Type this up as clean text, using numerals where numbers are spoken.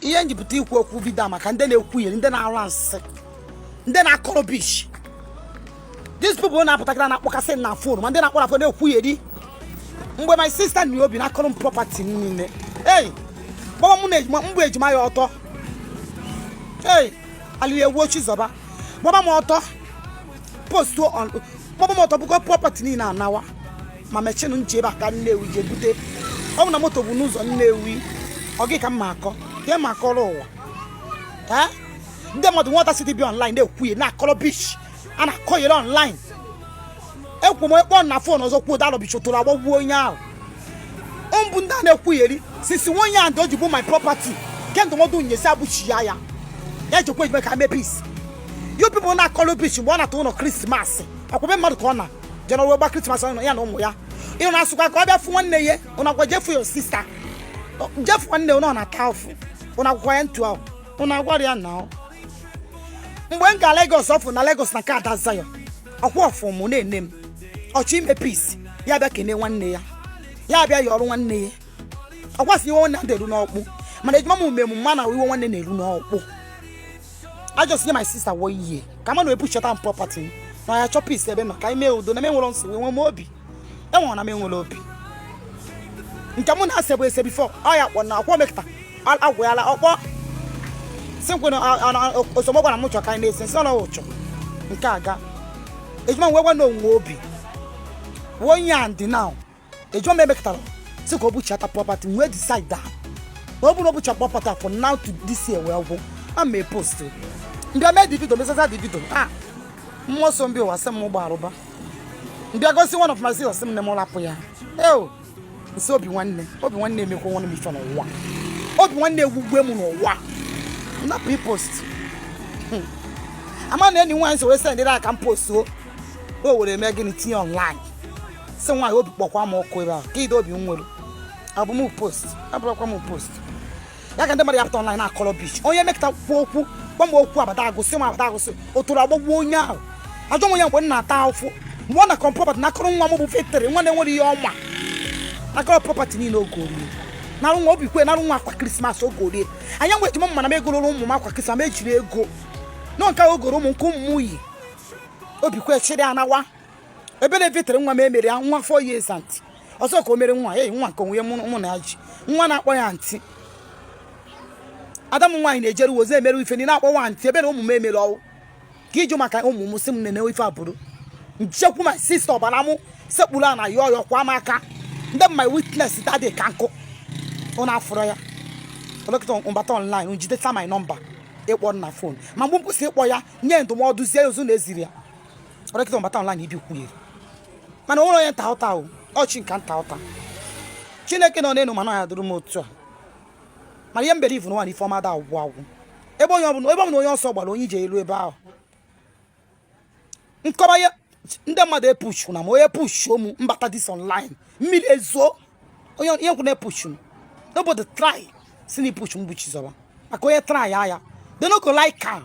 ihe njipụta ikwu okwu vidio maka ndị na-ekwu ihe ndị na-arụ nsị ndị na-akọrọ bish these people na-apụtakịra na-akpọkasị na fon ma ndị na-akpọ na fon na-ekwu ihe di mgbe my sister na obi na-akọrọ m property niile hey gbaba mụ na ejima mgbe ejima ya ọtọ hey alili ewu ochi zọba gbaba m ọtọ post on gbaba m ọtọ bụkọ property niile anawa ma mechin nche ebe aka Nnewi je bute ọ bụ na moto bụ n'ụzọ Nnewi ọ gị ka mma akọ ka ma akọrọ ụwa ndị mmadụ nwata city bi online na-ekwu ihe na-akọrọ bish a na-akọ yere online ekwu m ekpọ na fon ọzọ kwuo dalọ bichotụrụ agbagbuo onye ahụ mbụ ndị a na-ekwu yeri sisi nwenye a ndị o ji bụ my property ke ndụmọdụ nyesi abụchi ya ejekwa ejime ka mee peace you people na-akọrọ bish mgbe ọ na-atụ ụlọ krismas akwụbe mmadụ ka ọ na jenọrọ gba krismas ya na ụmụ ya ịnụ na-asụkwa ka ọ bịa fụ nwanne ya ụnụ agwa jefu your sister jefu nwanne ụnụ na-ata ụfụ ụnụ agwụkwa ya ntụ ahụ ụnụ agwara ya na mgbe m ga Lagos ọfụ na Lagos na ka Zayo ọkwa ọfụmụ na-ene m ọchọ ime peace ya bịa kene nwanne ya bịa ya ọrụ nwanne ya ọkwasị iwe nwanne na-eru n'ọkpụ mana ejima m umemu mma na iwe nwanne na-eru n'ọkpụ I just nye my sister wo ihe ka ma na epuchata m property na ya chọ peace ebe maka ime udo na menwere nsọ nwe m obi enwe na menwere obi nke mụ na-ase bụ ese before ọ ya kpọ na akwọ mekta agwụ ya la ọkpọ simpwe na osogbo gwara m chọ ka anyị na-ese nsị ọnụ ụchọ nke aga ejima nwe gwa na onwe obi onye and now ejima m emekọtara si ka o buchata property wee decide that na ọ bụ na o bucha property for now to this year wee gwụ I'm a post mbịa mee divido mesasa divido mmụọ so mbi ụwa sị m gbarụba mbịa gosi one of my sisters sị m na m lapụ ya nsị obi nwanne emekwa nwanne m ife n'ụwa obi nwanne egwugwe m n'ụwa napụ post ama na enyi nwaanyị so wee sị ndịra aka m post o were eme gịnị tinye online sị nwaanyị obi kpọkwa m ọkụ ebe a ka ide obi m nwere abụ m post abụrụkwa m post ya ka ndị mmadụ ya pụta online na-akọrọ bish onye mekta kwuo okwu gbam okwu Abada agụsị nwa Abada agụsị otoro agbagbuo onye ahụ ajọ nwe ya mgbe m na-ata ahụfụ mgbe ọ na-akọrọ property na-akọrọ nwa m bụ fetịrị nwa na-enwere ihe ọma na-akọrọ property niile ogorie narụ nwa obi kwe narụ nwa akwa krismas ogorie anya nwe ejima mma na m egoro ụmụ m akwa krismas m ejiri ego nọ nke ogoro ụmụ nke ụmụ m yi obi kwe chịrị anawa ebe na-efetịrị nwa m emere ya nwa 4 years anti ọsọ ka o mere nwa nwa nke onwe mụ na ya ji nwa na-akpọ ya ntị Adam nwaanyị na-ejere woze emere ife ni na-akpọ nwa ntị ebe na ụmụ m emere ọwụ ka iju maka ụmụ m sị m nene ife abụrụ nchekwu my sister ọbara mụ sekpuru a na yọọ kwa m aka ndị my witness dadị ka nkụ ọ na-afụrụ ya ọlọkịta mbata online njideta my number ịkpọ na phone ma mgbe mkwụsị ịkpọ ya nye ndụmọdụ zie ozu na eziri ya ọlọkịta mbata online ibi kwuye mana ụlọ onye nta ụta ọchị nka nta ụta Chineke nọ n'elu mana ya dụrụ m otu a mana ihe mbere ivu n'ụwa na ifeọma da agwụ ebe ọbụla onye ọsọ gbara onye ije elu ebe ahụ nkọba ya ndị mmadụ epushu na ma onye pushu m mbata dis online mmiri ezo onye ihe nkwu na-epushu nobody try si na ipushu mgbuchi zọba maka onye try ya they no go like am